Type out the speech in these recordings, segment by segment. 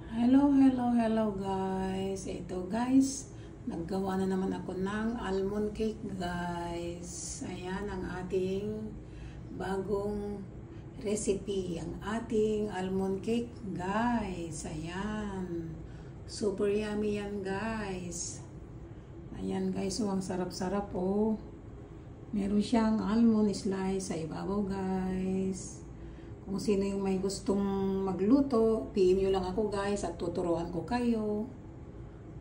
Hello guys. Ito guys, naggawa na naman ako ng almond cake guys. Ayan ang ating bagong recipe, ang ating almond cake guys. Ayan, super yummy yan guys. Ayan guys, ang sarap-sarap oh. Meron siyang almond slice sa ibabaw guys. Kung sino yung may gustong magluto, PM nyo lang ako guys at tuturuan ko kayo.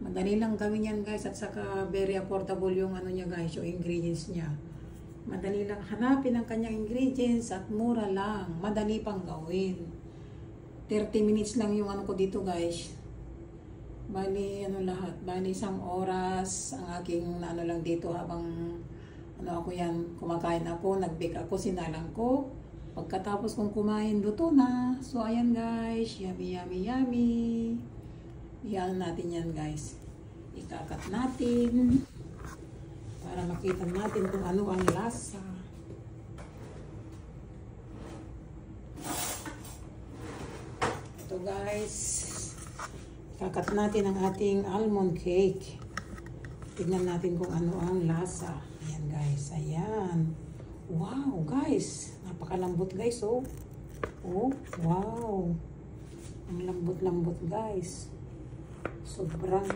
Madali lang gawin yan guys at saka very affordable yung ano niya guys, yung ingredients niya. Madali lang hanapin ang kanyang ingredients at mura lang. Madali pang gawin. 30 minutes lang yung ano ko dito guys. Bali ano lahat, bali isang oras ang aking ano lang dito habang ano ako yan, kumakain ako, nag-bake ako, sinalang ko. Pagkatapos kong kumain, luto na. So, ayan guys. Yummy, yummy, yummy. Iyan natin yan guys. Ikakat natin. Para makita natin kung ano ang lasa. Ito guys. Ikakat natin ang ating almond cake. Tignan natin kung ano ang lasa. Ayan guys. Ayan. Wow, guys. Napakalambot, guys, oh. Oh, wow. Ang lambot-lambot, guys. Sobrang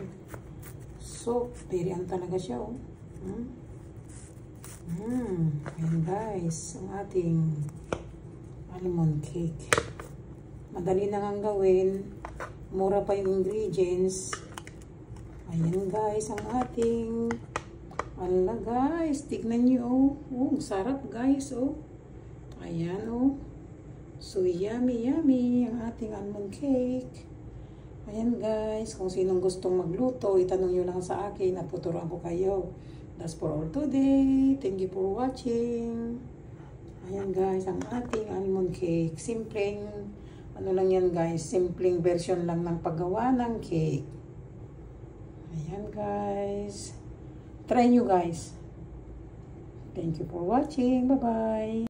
soft. Tirian talaga siya, oh. Ayan, guys. Ang ating almond cake. Madali na nga gawin. Mura pa yung ingredients. Ayan, guys. Ang ating ala guys, tignan nyo oh. Sarap guys oh. Ayan oh. So yummy yummy ang ating almond cake. Ayan guys, kung sinong gustong magluto, itanong nyo lang sa akin at tuturuan ko kayo. That's for all today. Thank you for watching. Ayan guys, ang ating almond cake. Simpleng ano lang yan guys, simpleng version lang ng paggawa ng cake. Ayan guys. Try nyo guys. Thank you for watching. Bye-bye.